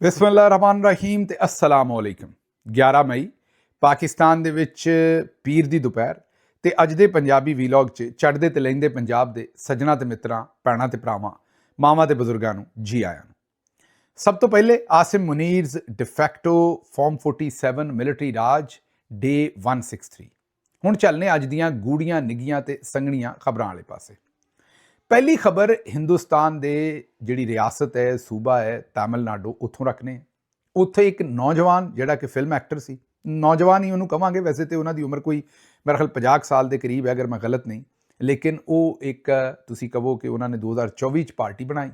ਬਿਸਮਿਲ੍ਲਾਹਿਰਰਹਿਮਾਨਿਰਰਹੀਮ ਤੇ अस्सलाम वालेकुम। 11 ਮਈ ਪਾਕਿਸਤਾਨ ਦੇ ਵਿੱਚ ਪੀਰ ਦੀ ਦੁਪਹਿਰ ਤੇ ਅੱਜ ਦੇ ਪੰਜਾਬੀ ਵੀਲੌਗ 'ਚ ਚੜ੍ਹਦੇ ਤੇ ਲਹਿੰਦੇ ਪੰਜਾਬ ਦੇ ਸੱਜਣਾ ਤੇ ਮਿੱਤਰਾਂ, ਭੈਣਾਂ ਤੇ ਭਰਾਵਾਂ, ਮਾਵਾਂ ਤੇ ਬਜ਼ੁਰਗਾਂ ਨੂੰ ਜੀ ਆਇਆਂ ਨੂੰ। ਸਭ ਤੋਂ ਪਹਿਲੇ ਆਸਿਮ ਮੁਨੀਰਜ਼ ਡਿਫੈਕਟੋ ਫਾਰਮ 47 ਮਿਲਟਰੀ ਰਾਜ ਡੇ 163। ਹੁਣ ਚੱਲਨੇ ਅੱਜ ਦੀਆਂ ਗੂੜੀਆਂ ਨਿੱਗੀਆਂ ਤੇ ਸੰਘਣੀਆਂ ਖਬਰਾਂ ਵਾਲੇ ਪਾਸੇ। ਪਹਿਲੀ ਖਬਰ ਹਿੰਦੁਸਤਾਨ ਦੇ ਜਿਹੜੀ ਰਿਆਸਤ ਹੈ, ਸੂਬਾ ਹੈ ਤਾਮਿਲਨਾਡੂ, ਉੱਥੋਂ ਰੱਖਨੇ। ਉੱਥੇ ਇੱਕ ਨੌਜਵਾਨ ਜਿਹੜਾ ਕਿ ਫਿਲਮ ਐਕਟਰ ਸੀ, ਨੌਜਵਾਨ ਹੀ ਉਹਨੂੰ ਕਵਾਂਗੇ, ਵੈਸੇ ਤੇ ਉਹਨਾਂ ਦੀ ਉਮਰ ਕੋਈ ਮੇਰੇ ਖਿਆਲ 50 ਸਾਲ ਦੇ ਕਰੀਬ ਹੈ ਅਗਰ ਮੈਂ ਗਲਤ ਨਹੀਂ, ਲੇਕਿਨ ਉਹ ਇੱਕ ਤੁਸੀਂ ਕਹੋ ਕਿ ਉਹਨਾਂ ਨੇ 2024 'ਚ ਪਾਰਟੀ ਬਣਾਈ।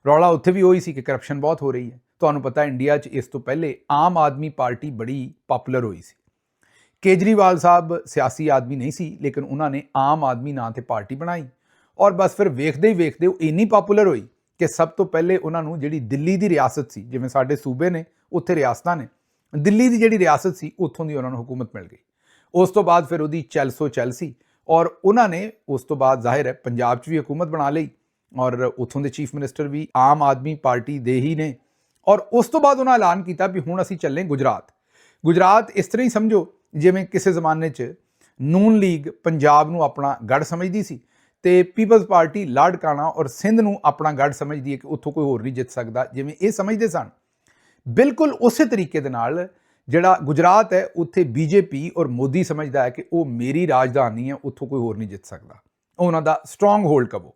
ਰੌਲਾ ਉੱਥੇ ਵੀ ਉਹੀ ਸੀ ਕਿ ਕਰਪਸ਼ਨ ਬਹੁਤ ਹੋ ਰਹੀ ਹੈ। ਤੁਹਾਨੂੰ ਪਤਾ ਇੰਡੀਆ 'ਚ ਇਸ ਤੋਂ ਪਹਿਲੇ ਆਮ ਆਦਮੀ ਪਾਰਟੀ ਬੜੀ ਪਾਪੂਲਰ ਹੋਈ ਸੀ। ਕੇਜਰੀਵਾਲ ਸਾਹਿਬ ਸਿਆਸੀ ਆਦਮੀ ਨਹੀਂ ਸੀ, ਲੇਕਿਨ ਉਹਨਾਂ ਨੇ ਆਮ ਆਦਮੀ ਨਾਂ 'ਤੇ ਪਾਰਟੀ ਬਣਾਈ ਔਰ ਬਸ ਫਿਰ ਵੇਖਦੇ ਹੀ ਵੇਖਦੇ ਉਹ ਇੰਨੀ ਪਾਪੂਲਰ ਹੋਈ ਕਿ ਸਭ ਤੋਂ ਪਹਿਲੇ ਉਹਨਾਂ ਨੂੰ ਜਿਹੜੀ ਦਿੱਲੀ ਦੀ ਰਿਆਸਤ ਸੀ, ਜਿਵੇਂ ਸਾਡੇ ਸੂਬੇ ਨੇ ਉੱਥੇ ਰਿਆਸਤਾਂ ਨੇ, ਦਿੱਲੀ ਦੀ ਜਿਹੜੀ ਰਿਆਸਤ ਸੀ ਉੱਥੋਂ ਦੀ ਉਹਨਾਂ ਨੂੰ ਹਕੂਮਤ ਮਿਲ ਗਈ। ਉਸ ਤੋਂ ਬਾਅਦ ਫਿਰ ਉਹਦੀ ਚੱਲ ਸੀ ਔਰ ਉਹਨਾਂ ਨੇ ਉਸ ਤੋਂ ਬਾਅਦ ਜ਼ਾਹਿਰ ਹੈ ਪੰਜਾਬ 'ਚ ਵੀ ਹਕੂਮਤ ਬਣਾ ਲਈ ਔਰ ਉੱਥੋਂ ਦੇ ਚੀਫ ਮਿਨਿਸਟਰ ਵੀ ਆਮ ਆਦਮੀ ਪਾਰਟੀ ਦੇ ਹੀ ਨੇ। ਔਰ ਉਸ ਤੋਂ ਬਾਅਦ ਉਹਨਾਂ ਐਲਾਨ ਕੀਤਾ ਵੀ ਹੁਣ ਅਸੀਂ ਚੱਲੇ ਗੁਜਰਾਤ। ਇਸ ਤਰ੍ਹਾਂ ਹੀ ਸਮਝੋ ਜਿਵੇਂ ਕਿਸੇ ਜ਼ਮਾਨੇ 'ਚ ਨੂਨ ਲੀਗ ਪੰਜਾਬ ਨੂੰ ਆਪਣਾ ਗੜ੍ਹ ਸਮਝਦੀ ਸੀ ਤੇ ਪੀਪਲਜ਼ ਪਾਰਟੀ ਲਾੜਕਾਣਾ ਔਰ ਸਿੰਧ ਨੂੰ ਆਪਣਾ ਗੜ੍ਹ ਸਮਝਦੀ ਹੈ ਕਿ ਉੱਥੋਂ ਕੋਈ ਹੋਰ ਨਹੀਂ ਜਿੱਤ ਸਕਦਾ, ਜਿਵੇਂ ਇਹ ਸਮਝਦੇ ਸਨ। ਬਿਲਕੁਲ ਉਸੇ ਤਰੀਕੇ ਦੇ ਨਾਲ ਜਿਹੜਾ ਗੁਜਰਾਤ ਹੈ ਉੱਥੇ ਬੀਜੇਪੀ ਔਰ ਮੋਦੀ ਸਮਝਦਾ ਹੈ ਕਿ ਉਹ ਮੇਰੀ ਰਾਜਧਾਨੀ ਹੈ, ਉੱਥੋਂ ਕੋਈ ਹੋਰ ਨਹੀਂ ਜਿੱਤ ਸਕਦਾ। ਉਹਨਾਂ ਦਾ ਸਟਰੋਂਗ ਹੋਲਡ ਕਵੋ।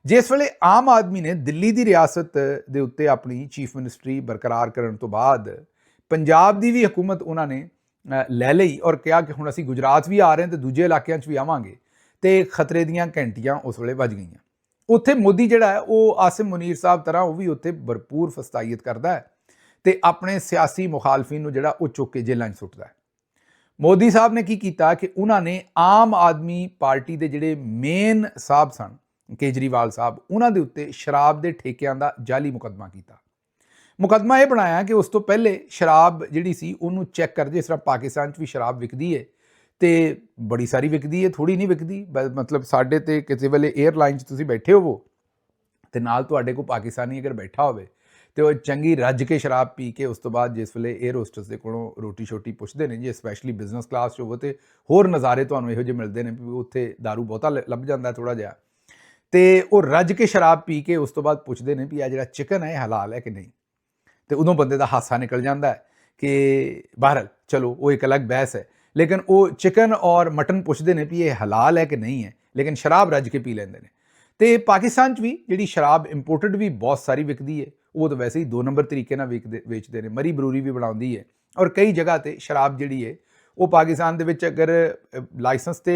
ਜਿਸ ਵੇਲੇ ਆਮ ਆਦਮੀ ਨੇ ਦਿੱਲੀ ਦੀ ਰਿਆਸਤ ਦੇ ਉੱਤੇ ਆਪਣੀ ਚੀਫ ਮਿਨਿਸਟਰੀ ਬਰਕਰਾਰ ਕਰਨ ਤੋਂ ਬਾਅਦ ਪੰਜਾਬ ਦੀ ਵੀ ਹਕੂਮਤ ਉਹਨਾਂ ਨੇ ਲੈ ਲਈ ਔਰ ਕਿਹਾ ਕਿ ਹੁਣ ਅਸੀਂ ਗੁਜਰਾਤ ਵੀ ਆ ਰਹੇ ਹਾਂ ਤੇ ਦੂਜੇ ਇਲਾਕਿਆਂ 'ਚ ਵੀ ਆਵਾਂਗੇ, ਤੇ ਖਤਰੇ ਦੀਆਂ ਘੰਟੀਆਂ ਉਸ ਵੇਲੇ ਵੱਜ ਗਈਆਂ। ਉੱਥੇ ਮੋਦੀ ਜਿਹੜਾ ਹੈ ਉਹ ਆਸਿਮ ਮੁਨੀਰ ਸਾਹਿਬ ਤਰ੍ਹਾਂ ਉਹ ਵੀ ਉੱਥੇ ਭਰਪੂਰ ਫਸਤਾਈਅਤ ਕਰਦਾ ਹੈ ਤੇ ਆਪਣੇ ਸਿਆਸੀ ਮੁਖਾਲਫੀਨ ਨੂੰ ਜਿਹੜਾ ਉਹ ਚੁੱਕ ਕੇ ਜੇਲ੍ਹਾਂ 'ਚ ਸੁੱਟਦਾ ਹੈ। ਮੋਦੀ ਸਾਹਿਬ ਨੇ ਕੀ ਕੀਤਾ ਕਿ ਉਹਨਾਂ ਨੇ ਆਮ ਆਦਮੀ ਪਾਰਟੀ ਦੇ ਜਿਹੜੇ ਮੇਨ ਸਾਹਿਬ ਸਨ, ਕੇਜਰੀਵਾਲ ਸਾਹਿਬ, ਉਹਨਾਂ ਦੇ ਉੱਤੇ ਸ਼ਰਾਬ ਦੇ ਠੇਕਿਆਂ ਦਾ ਜਾਲੀ ਮੁਕੱਦਮਾ ਕੀਤਾ। ਮੁਕੱਦਮਾ ਇਹ ਬਣਾਇਆ ਕਿ ਉਸ ਤੋਂ ਪਹਿਲੇ ਸ਼ਰਾਬ ਜਿਹੜੀ ਸੀ ਉਹਨੂੰ ਚੈੱਕ ਕਰਦੇ, ਜਿਸ ਤਰ੍ਹਾਂ ਪਾਕਿਸਤਾਨ 'ਚ ਵੀ ਸ਼ਰਾਬ ਵਿਕਦੀ ਹੈ ਤੇ ਬੜੀ ਸਾਰੀ ਵਿਕਦੀ ਹੈ, ਥੋੜੀ ਨਹੀਂ ਵਿਕਦੀ। ਮਤਲਬ ਸਾਡੇ ਤੇ ਕਿਸੇ ਵੇਲੇ 에ਅਰਲਾਈਨ 'ਚ ਤੁਸੀਂ ਬੈਠੇ ਹੋਵੋ ਤੇ ਨਾਲ ਤੁਹਾਡੇ ਕੋਲ ਪਾਕਿਸਤਾਨੀ ਅਗਰ ਬੈਠਾ ਹੋਵੇ ਤੇ ਉਹ ਚੰਗੀ ਰੱਜ ਕੇ ਸ਼ਰਾਬ ਪੀ ਕੇ ਉਸ ਤੋਂ ਬਾਅਦ ਜਿਸ ਵੇਲੇ 에ਅਰ ਹੋਸਟਸ ਦੇ ਕੋਲੋਂ ਰੋਟੀ ਸ਼ੋਟੀ ਪੁੱਛਦੇ ਨੇ, ਜੇ ਸਪੈਸ਼ਲੀ ਬਿਜ਼ਨਸ ਕਲਾਸ 'ਚ ਹੋਵੋ ਤੇ ਹੋਰ ਨਜ਼ਾਰੇ ਤੁਹਾਨੂੰ ਇਹੋ ਜਿਹੇ ਮਿਲਦੇ ਨੇ ਵੀ ਉੱਥੇ ਦਾਰੂ ਬਹੁਤਾ ਲੱਭ ਜਾਂਦਾ ਥੋੜ੍ਹਾ ਜਿਹਾ, ਤੇ ਉਹ ਰੱਜ ਕੇ ਸ਼ਰਾਬ ਪੀ ਕੇ ਉਸ ਤੋਂ ਬਾਅਦ ਪੁੱਛਦੇ ਨੇ ਵੀ ਆ ਜਿਹੜਾ ਚਿਕਨ ਹੈ ਇਹ ਹਲਾਲ ਹੈ ਕਿ ਨਹੀਂ, ਤੇ ਉਦੋਂ ਬੰਦੇ ਦਾ ਹਾਸਾ ਨਿਕਲ ਜਾਂਦਾ ਹੈ ਕਿ ਬਹਰਹਾਲ ਚਲੋ ਉਹ ਇੱਕ ਅਲੱਗ ਬਹਿਸ ਹੈ, ਲੇਕਿਨ ਉਹ ਚਿਕਨ ਔਰ ਮਟਨ ਪੁੱਛਦੇ ਨੇ ਵੀ ਇਹ ਹਲਾਲ ਹੈ ਕਿ ਨਹੀਂ ਹੈ, ਲੇਕਿਨ ਸ਼ਰਾਬ ਰੱਜ ਕੇ ਪੀ ਲੈਂਦੇ ਨੇ। ਤੇ ਪਾਕਿਸਤਾਨ 'ਚ ਵੀ ਜਿਹੜੀ ਸ਼ਰਾਬ ਇੰਪੋਰਟਡ ਵੀ ਬਹੁਤ ਸਾਰੀ ਵਿਕਦੀ ਹੈ, ਉਹ ਤਾਂ ਵੈਸੇ ਹੀ 2 ਨੰਬਰ ਤਰੀਕੇ ਨਾਲ ਵੇਚਦੇ ਨੇ। ਮਰੀ ਬਰੂਰੀ ਵੀ ਬਣਾਉਂਦੀ ਹੈ ਔਰ ਕਈ ਜਗ੍ਹਾ ਤੇ ਸ਼ਰਾਬ ਜਿਹੜੀ ਹੈ ਉਹ ਪਾਕਿਸਤਾਨ ਦੇ ਵਿੱਚ ਅਗਰ ਲਾਇਸੈਂਸ ਤੇ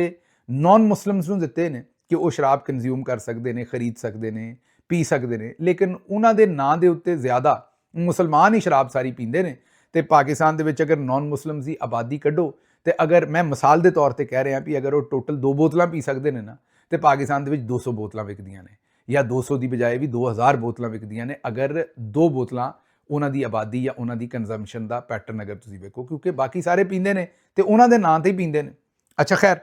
ਨਾਨ ਮੁਸਲਿਮਸ ਨੂੰ ਦਿੱਤੇ ਨੇ ਕਿ ਉਹ ਸ਼ਰਾਬ ਕੰਜ਼ਿਊਮ ਕਰ ਸਕਦੇ ਨੇ, ਖਰੀਦ ਸਕਦੇ ਨੇ, ਪੀ ਸਕਦੇ ਨੇ, ਲੇਕਿਨ ਉਹਨਾਂ ਦੇ ਨਾਂ ਦੇ ਉੱਤੇ ਜ਼ਿਆਦਾ ਮੁਸਲਮਾਨ ਹੀ ਸ਼ਰਾਬ ਸਾਰੀ ਪੀਂਦੇ ਨੇ। ਤੇ ਪਾਕਿਸਤਾਨ ਦੇ ਵਿੱਚ ਅਗਰ ਨਾਨ ਮੁਸਲਿਮਸ ਦੀ ਆਬਾਦੀ ਕੱਢੋ ਤੇ ਅਗਰ ਮੈਂ ਮਿਸਾਲ ਦੇ ਤੌਰ ਤੇ ਕਹਿ ਰਿਹਾ ਵੀ ਅਗਰ ਉਹ ਟੋਟਲ 2 ਬੋਤਲਾਂ ਪੀ ਸਕਦੇ ਨੇ ਨਾ, ਤੇ ਪਾਕਿਸਤਾਨ ਦੇ ਵਿੱਚ 200 ਬੋਤਲਾਂ ਵਿਕਦੀਆਂ ਨੇ, ਜਾਂ 200 ਦੀ ਬਜਾਏ ਵੀ 2000 ਬੋਤਲਾਂ ਵਿਕਦੀਆਂ ਨੇ ਅਗਰ 2 ਬੋਤਲਾਂ ਉਹਨਾਂ ਦੀ ਆਬਾਦੀ ਜਾਂ ਉਹਨਾਂ ਦੀ ਕੰਜ਼ੰਪਸ਼ਨ ਦਾ ਪੈਟਰਨ ਅਗਰ ਤੁਸੀਂ ਵੇਖੋ, ਕਿਉਂਕਿ ਬਾਕੀ ਸਾਰੇ ਪੀਂਦੇ ਨੇ ਤੇ ਉਹਨਾਂ ਦੇ ਨਾਂ ਤੇ ਹੀ ਪੀਂਦੇ ਨੇ। ਅੱਛਾ ਖੈਰ,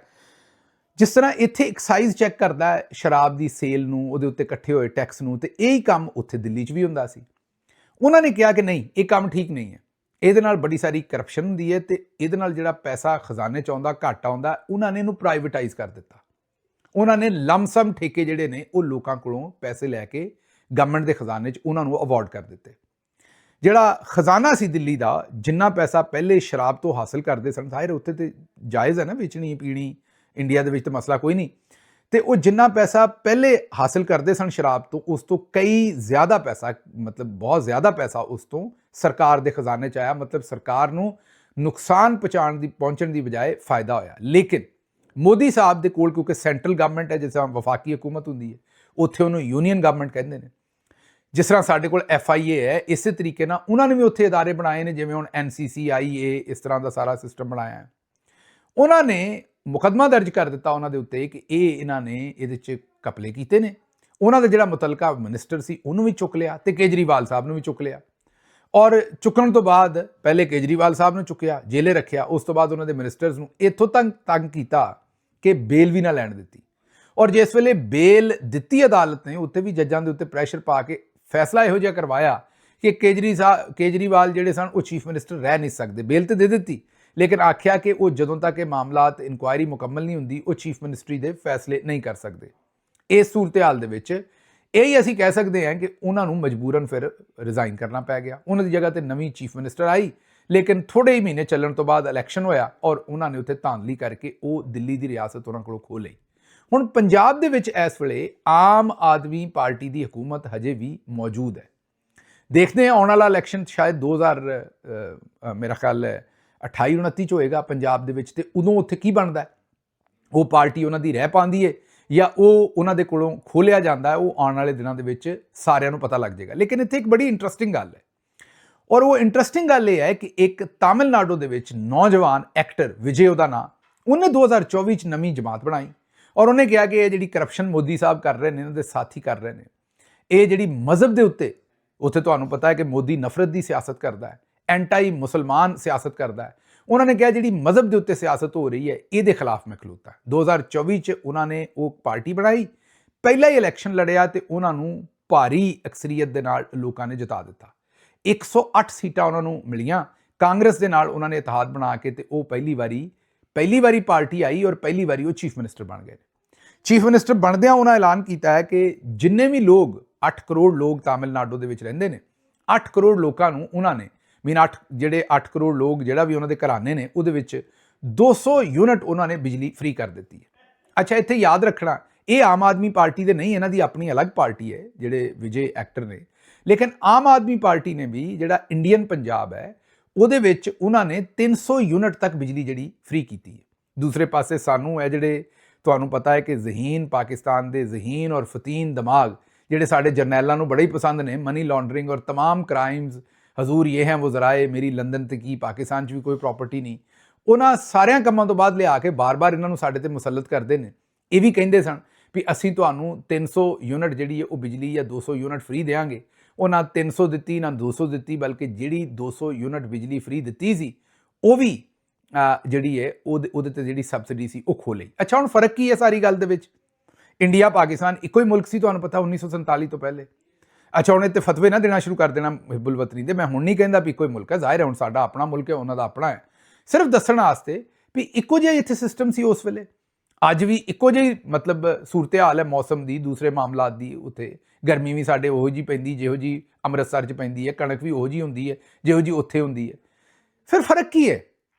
ਜਿਸ ਤਰ੍ਹਾਂ ਇੱਥੇ ਐਕਸਾਈਜ਼ ਚੈੱਕ ਕਰਦਾ ਹੈ ਸ਼ਰਾਬ ਦੀ ਸੇਲ ਨੂੰ, ਉਹਦੇ ਉੱਤੇ ਇਕੱਠੇ ਹੋਏ ਟੈਕਸ ਨੂੰ, ਤੇ ਇਹੀ ਕੰਮ ਉੱਥੇ ਦਿੱਲੀ 'ਚ ਵੀ ਹੁੰਦਾ ਸੀ। ਉਹਨਾਂ ਨੇ ਕਿਹਾ ਕਿ ਨਹੀਂ, ਇਹ ਕੰਮ ਠੀਕ ਨਹੀਂ ਹੈ, ਇਹਦੇ ਨਾਲ ਬੜੀ ਸਾਰੀ ਕਰਪਸ਼ਨ ਹੁੰਦੀ ਹੈ ਤੇ ਇਹਦੇ ਨਾਲ ਜਿਹੜਾ ਪੈਸਾ ਖਜ਼ਾਨੇ 'ਚ ਆਉਂਦਾ ਘੱਟ ਆਉਂਦਾ। ਉਹਨਾਂ ਨੇ ਇਹਨੂੰ ਪ੍ਰਾਈਵੇਟਾਈਜ਼ ਕਰ ਦਿੱਤਾ। ਉਹਨਾਂ ਨੇ ਲਮਸਮ ਠੇਕੇ ਜਿਹੜੇ ਨੇ ਉਹ ਲੋਕਾਂ ਕੋਲੋਂ ਪੈਸੇ ਲੈ ਕੇ ਗਵਰਨਮੈਂਟ ਦੇ ਖਜ਼ਾਨੇ 'ਚ ਉਹਨਾਂ ਨੂੰ ਅਵਾਰਡ ਕਰ ਦਿੱਤੇ। ਜਿਹੜਾ ਖਜ਼ਾਨਾ ਸੀ ਦਿੱਲੀ ਦਾ, ਜਿੰਨਾ ਪੈਸਾ ਪਹਿਲੇ ਸ਼ਰਾਬ ਤੋਂ ਹਾਸਲ ਕਰਦੇ ਸਨ, ਜ਼ਾਹਿਰ ਉੱਥੇ ਤੇ ਜਾਇਜ਼ ਹੈ ਨਾ ਵੇਚਣੀ ਪੀਣੀ, ਇੰਡੀਆ ਦੇ ਵਿੱਚ ਤਾਂ ਮਸਲਾ ਕੋਈ ਨਹੀਂ, ਤੇ ਉਹ ਜਿੰਨਾ ਪੈਸਾ ਪਹਿਲੇ ਹਾਸਲ ਕਰਦੇ ਸਨ ਸ਼ਰਾਬ ਤੋਂ, ਉਸ ਤੋਂ ਕਈ ਜ਼ਿਆਦਾ ਪੈਸਾ, ਮਤਲਬ ਬਹੁਤ ਜ਼ਿਆਦਾ ਪੈਸਾ ਉਸ ਤੋਂ ਸਰਕਾਰ ਦੇ ਖਜ਼ਾਨੇ 'ਚ ਆਇਆ। ਮਤਲਬ ਸਰਕਾਰ ਨੂੰ ਨੁਕਸਾਨ ਪਹੁੰਚਣ ਦੀ ਬਜਾਏ ਫਾਇਦਾ ਹੋਇਆ। ਲੇਕਿਨ ਮੋਦੀ ਸਾਹਿਬ ਦੇ ਕੋਲ, ਕਿਉਂਕਿ ਸੈਂਟਰਲ ਗਵਰਨਮੈਂਟ ਹੈ, ਜਿਸ ਤਰ੍ਹਾਂ ਵਫਾਕੀ ਹਕੂਮਤ ਹੁੰਦੀ ਹੈ, ਉੱਥੇ ਉਹਨੂੰ ਯੂਨੀਅਨ ਗਵਰਨਮੈਂਟ ਕਹਿੰਦੇ ਨੇ। ਜਿਸ ਤਰ੍ਹਾਂ ਸਾਡੇ ਕੋਲ FIA ਹੈ, ਇਸੇ ਤਰੀਕੇ ਨਾਲ ਉਹਨਾਂ ਨੇ ਵੀ ਉੱਥੇ ਅਦਾਰੇ ਬਣਾਏ ਨੇ, ਜਿਵੇਂ ਹੁਣ NCCIA, ਇਸ ਤਰ੍ਹਾਂ ਦਾ ਸਾਰਾ ਸਿਸਟਮ ਬਣਾਇਆ ਹੈ। ਉਹਨਾਂ ਨੇ ਮੁਕੱਦਮਾ ਦਰਜ ਕਰ ਦਿੱਤਾ ਉਹਨਾਂ ਦੇ ਉੱਤੇ ਕਿ ਇਹਨਾਂ ਨੇ ਇਹਦੇ 'ਚ ਘਪਲੇ ਕੀਤੇ ਨੇ। ਉਹਨਾਂ ਦਾ ਜਿਹੜਾ ਮੁਤਲਕਾ ਮਿਨਿਸਟਰ ਸੀ ਉਹਨੂੰ ਵੀ ਚੁੱਕ ਲਿਆ ਤੇ ਕੇਜਰੀਵਾਲ ਸਾਹਿਬ ਨੂੰ ਵੀ ਚੁੱਕ ਲਿਆ। ਔਰ ਚੁੱਕਣ ਤੋਂ ਬਾਅਦ ਪਹਿਲੇ ਕੇਜਰੀਵਾਲ ਸਾਹਿਬ ਨੂੰ ਚੁੱਕਿਆ, ਜੇਲੇ ਰੱਖਿਆ, ਉਸ ਤੋਂ ਬਾਅਦ ਉਹਨਾਂ ਦੇ ਮਿਨਿਸਟਰਸ ਨੂੰ ਇੱਥੋਂ ਤੰਗ ਕੀਤਾ ਕਿ ਬੇਲ ਵੀ ਨਾ ਲੈਣ ਦਿੱਤੀ। ਔਰ ਜਿਸ ਵੇਲੇ ਬੇਲ ਦਿੱਤੀ ਅਦਾਲਤ ਨੇ, ਉੱਤੇ ਵੀ ਜੱਜਾਂ ਦੇ ਉੱਤੇ ਪ੍ਰੈਸ਼ਰ ਪਾ ਕੇ ਫੈਸਲਾ ਇਹੋ ਜਿਹਾ ਕਰਵਾਇਆ कि केजरीवाल ਜਿਹੜੇ ਸਨ ਉਹ ਚੀਫ ਮਿਨਿਸਟਰ ਰਹਿ ਨਹੀਂ ਸਕਦੇ। ਬੇਲ ਤੇ ਦੇ ਦਿੱਤੀ, ਲੇਕਿਨ ਆਖਿਆ ਕਿ ਉਹ ਜਦੋਂ ਤੱਕ ਇਹ ਮਾਮਲਾਤ ਇਨਕੁਆਇਰੀ ਮੁਕੰਮਲ ਨਹੀਂ ਹੁੰਦੀ ਉਹ ਚੀਫ ਮਿਨਿਸਟਰੀ ਦੇ ਫੈਸਲੇ ਨਹੀਂ ਕਰ ਸਕਦੇ। ਇਸ ਸੂਰਤ ਹਾਲ ਦੇ ਵਿੱਚ ਇਹ ਹੀ ਅਸੀਂ ਕਹਿ ਸਕਦੇ ਹਾਂ ਕਿ ਉਹਨਾਂ ਨੂੰ ਮਜਬੂਰਨ ਫਿਰ ਰਿਜ਼ਾਈਨ ਕਰਨਾ ਪੈ ਗਿਆ। ਉਹਨਾਂ ਦੀ ਜਗ੍ਹਾ ਤੇ ਨਵੀਂ ਚੀਫ ਮਿਨਿਸਟਰ ਆਈ, ਲੇਕਿਨ ਥੋੜੇ ਹੀ ਮਹੀਨੇ ਚੱਲਣ ਤੋਂ ਬਾਅਦ ਇਲੈਕਸ਼ਨ ਹੋਇਆ ਔਰ ਉਹਨਾਂ ਨੇ ਉੱਥੇ ਧਾਂਦਲੀ ਕਰਕੇ ਉਹ ਦਿੱਲੀ ਦੀ ਰਿਆਸਤ ਉਹਨਾਂ ਕੋਲੋਂ ਖੋਹ ਲਈ। ਹੁਣ ਪੰਜਾਬ ਦੇ ਵਿੱਚ ਇਸ ਵੇਲੇ ਆਮ ਆਦਮੀ ਪਾਰਟੀ ਦੀ ਹਕੂਮਤ ਹਜੇ ਵੀ ਮੌਜੂਦ ਹੈ। ਦੇਖਦੇ ਹਾਂ ਆਉਣ ਵਾਲਾ ਇਲੈਕਸ਼ਨ ਸ਼ਾਇਦ 2000 ਮੇਰਾ ਖਿਆਲ ਹੈ 28-29 'ਚ ਹੋਏਗਾ ਪੰਜਾਬ ਦੇ ਵਿੱਚ, ਤੇ ਉਦੋਂ ਉੱਥੇ ਕੀ ਬਣਦਾ ਹੈ। ਉਹ ਪਾਰਟੀ ਉਹਨਾਂ ਦੀ ਰਹਿ ਪਾਉਂਦੀ ਹੈ ਜਾਂ ਉਹ ਉਹਨਾਂ ਦੇ ਕੋਲੋਂ ਖੋਲਿਆ ਜਾਂਦਾ ਹੈ, ਉਹ ਆਉਣ ਵਾਲੇ ਦਿਨਾਂ ਦੇ ਵਿੱਚ ਸਾਰਿਆਂ ਨੂੰ ਪਤਾ ਲੱਗ ਜਾਏਗਾ। ਲੇਕਿਨ ਇੱਥੇ ਇੱਕ ਬੜੀ ਇੰਟਰਸਟਿੰਗ ਗੱਲ ਹੈ, ਔਰ ਉਹ ਇੰਟਰਸਟਿੰਗ ਗੱਲ ਇਹ ਹੈ ਕਿ ਇੱਕ ਤਾਮਿਲਨਾਡੂ ਦੇ ਵਿੱਚ ਨੌਜਵਾਨ ਐਕਟਰ ਵਿਜੇ ਉਹਦਾ ਨਾਂ, ਉਹਨੇ 2024 'ਚ ਨਵੀਂ ਜਮਾਤ ਬਣਾਈ ਔਰ ਉਹਨੇ ਕਿਹਾ ਕਿ ਇਹ ਜਿਹੜੀ ਕਰਪਸ਼ਨ ਮੋਦੀ ਸਾਹਿਬ ਕਰ ਰਹੇ ਨੇ, ਇਹਨਾਂ ਦੇ ਸਾਥੀ ਕਰ ਰਹੇ ਨੇ, ਇਹ ਜਿਹੜੀ ਮਜ਼ਹਬ ਦੇ ਉੱਥੇ ਤੁਹਾਨੂੰ ਪਤਾ ਹੈ ਕਿ ਮੋਦੀ ਨਫ਼ਰਤ ਦੀ ਸਿਆਸਤ ਕਰਦਾ ਹੈ, ਐਂਟਾਈ ਮੁਸਲਮਾਨ ਸਿਆਸਤ ਕਰਦਾ ਹੈ। ਉਹਨਾਂ ਨੇ ਕਿਹਾ ਜਿਹੜੀ ਮਜ਼ਹਬ ਦੇ ਉੱਤੇ ਸਿਆਸਤ ਹੋ ਰਹੀ ਹੈ ਇਹਦੇ ਖਿਲਾਫ ਮੈਂ ਖਲੋਤਾ। 2024 'ਚ ਉਹਨਾਂ ਨੇ ਉਹ ਪਾਰਟੀ ਬਣਾਈ, ਪਹਿਲਾ ਹੀ ਇਲੈਕਸ਼ਨ ਲੜਿਆ ਤੇ ਉਹਨਾਂ ਨੂੰ ਭਾਰੀ ਅਕਸਰੀਅਤ ਦੇ ਨਾਲ ਲੋਕਾਂ ਨੇ ਜਿਤਾ ਦਿੱਤਾ। 108 ਸੀਟਾਂ ਉਹਨਾਂ ਨੂੰ ਮਿਲੀਆਂ। ਕਾਂਗਰਸ ਦੇ ਨਾਲ ਉਹਨਾਂ ਨੇ ਇਤਿਹਾਦ ਬਣਾ ਕੇ ਤੇ ਉਹ ਪਹਿਲੀ ਵਾਰੀ ਪਾਰਟੀ ਆਈ ਔਰ ਪਹਿਲੀ ਵਾਰੀ ਉਹ ਚੀਫ ਮਿਨਿਸਟਰ ਬਣ ਗਏ। ਚੀਫ ਮਿਨਿਸਟਰ ਬਣਦਿਆਂ ਉਹਨਾਂ ਐਲਾਨ ਕੀਤਾ ਹੈ ਕਿ ਜਿੰਨੇ ਵੀ ਲੋਕ 8 ਕਰੋੜ ਲੋਕ ਤਾਮਿਲਨਾਡੂ ਦੇ ਵਿੱਚ ਰਹਿੰਦੇ ਨੇ, 8 ਕਰੋੜ ਲੋਕਾਂ ਨੂੰ ਉਹਨਾਂ ਨੇ ਜਿਹੜੇ 8 ਕਰੋੜ ਲੋਕ ਜਿਹੜਾ ਵੀ ਉਹਨਾਂ ਦੇ ਘਰਾਣੇ ਨੇ ਉਹਦੇ ਵਿੱਚ 200 ਯੂਨਿਟ ਉਹਨਾਂ ਨੇ ਬਿਜਲੀ ਫ੍ਰੀ ਕਰ ਦਿੱਤੀ ਹੈ। ਅੱਛਾ, ਇੱਥੇ ਯਾਦ ਰੱਖਣਾ ਇਹ ਆਮ ਆਦਮੀ ਪਾਰਟੀ ਦੇ ਨਹੀਂ, ਇਹਨਾਂ ਦੀ ਆਪਣੀ ਅਲੱਗ ਪਾਰਟੀ ਹੈ ਜਿਹੜੇ ਵਿਜੇ ਐਕਟਰ ਨੇ, ਲੇਕਿਨ ਆਮ ਆਦਮੀ ਪਾਰਟੀ ਨੇ ਵੀ ਜਿਹੜਾ ਇੰਡੀਅਨ ਪੰਜਾਬ ਹੈ ਉਹਦੇ ਵਿੱਚ ਉਹਨਾਂ ਨੇ 300 ਯੂਨਿਟ ਤੱਕ ਬਿਜਲੀ ਜਿਹੜੀ ਫ੍ਰੀ ਕੀਤੀ ਹੈ। ਦੂਸਰੇ ਪਾਸੇ ਸਾਨੂੰ ਇਹ ਜਿਹੜੇ ਤੁਹਾਨੂੰ ਪਤਾ ਹੈ ਕਿ ਜ਼ਹੀਨ ਪਾਕਿਸਤਾਨ ਦੇ ਜ਼ਹੀਨ ਔਰ ਫਤੀਨ ਦਿਮਾਗ ਜਿਹੜੇ ਸਾਡੇ ਜਰਨੈਲਾਂ ਨੂੰ ਬੜੇ ਹੀ ਪਸੰਦ ਨੇ, ਮਨੀ ਲਾਂਡਰਿੰਗ ਔਰ तमाम ਕ੍ਰਾਈਮਸ, ਹਜ਼ੂਰ ਇਹ ਹੈ ਉਹ ਜ਼ਰਾਏ ਮੇਰੀ ਲੰਦਨ ਤੇ ਕੀ ਪਾਕਿਸਤਾਨ 'ਚ ਵੀ ਕੋਈ ਪ੍ਰਾਪਰਟੀ ਨਹੀਂ, ਉਹਨਾਂ ਸਾਰਿਆਂ ਕੰਮਾਂ ਤੋਂ ਬਾਅਦ ਲਿਆ ਕੇ ਬਾਰ-ਬਾਰ ਇਹਨਾਂ ਨੂੰ ਸਾਡੇ ਤੇ ਮੁਸੱਲਤ ਕਰਦੇ ਨੇ। ਇਹ ਵੀ ਕਹਿੰਦੇ ਸਨ ਵੀ ਅਸੀਂ ਤੁਹਾਨੂੰ 300 ਯੂਨਿਟ ਜਿਹੜੀ ਹੈ ਉਹ ਬਿਜਲੀ ਜਾਂ 200 ਯੂਨਿਟ ਫ੍ਰੀ ਦੇਵਾਂਗੇ। ਉਹ ਨਾ 300 ਦਿੱਤੀ ਨਾ 200 ਦਿੱਤੀ, ਬਲਕਿ ਜਿਹੜੀ 200 ਯੂਨਿਟ ਬਿਜਲੀ ਫ੍ਰੀ ਦਿੱਤੀ ਸੀ ਉਹ ਵੀ ਜਿਹੜੀ ਹੈ ਉਹਦੇ ਤੇ ਜਿਹੜੀ ਸਬਸਿਡੀ ਸੀ ਉਹ ਖੋਹ ਲਈ। ਅੱਛਾ, ਹੁਣ ਫਰਕ ਕੀ ਹੈ ਸਾਰੀ ਗੱਲ ਦੇ ਵਿੱਚ? ਇੰਡੀਆ ਪਾਕਿਸਤਾਨ ਇੱਕੋ ਹੀ ਮੁਲਕ ਸੀ, ਤੁਹਾਨੂੰ ਪਤਾ 1947 ਤੋਂ ਪਹਿਲੇ। ਅੱਛਾ, ਹੁਣ ਇੱਥੇ ਫਤਵੇ ਨਾ ਦੇਣਾ ਸ਼ੁਰੂ ਕਰ ਦੇਣਾ ਹਿੱਬੁਲ ਵਤਨੀ ਦੇ। ਮੈਂ ਹੁਣ ਨਹੀਂ ਕਹਿੰਦਾ ਵੀ ਇੱਕੋ ਹੀ ਮੁਲਕ ਹੈ, ਜ਼ਾਹਿਰ ਹੈ ਹੁਣ ਸਾਡਾ ਆਪਣਾ ਮੁਲਕ ਹੈ, ਉਹਨਾਂ ਦਾ ਆਪਣਾ ਹੈ। ਸਿਰਫ ਦੱਸਣ ਵਾਸਤੇ ਵੀ ਇੱਕੋ ਜਿਹਾ ਇੱਥੇ ਸਿਸਟਮ ਸੀ ਉਸ ਵੇਲੇ, ਅੱਜ ਵੀ ਇੱਕੋ ਜਿਹੀ ਮਤਲਬ ਸੂਰਤ ਹਾਲ ਹੈ ਮੌਸਮ ਦੀ, ਦੂਸਰੇ ਮਾਮਲਾਤ ਦੀ। ਉੱਥੇ ਗਰਮੀ ਵੀ ਸਾਡੇ ਉਹੋ ਜਿਹੀ ਪੈਂਦੀ ਜਿਹੋ ਜਿਹੀ ਅੰਮ੍ਰਿਤਸਰ 'ਚ ਪੈਂਦੀ ਹੈ, ਕਣਕ ਵੀ ਉਹੋ ਜਿਹੀ ਹੁੰਦੀ ਹੈ ਜਿਹੋ ਜਿਹੀ ਉੱਥੇ ਹੁੰਦੀ ਹੈ। ਫਿਰ ਫਰਕ ਕੀ ਹੈ?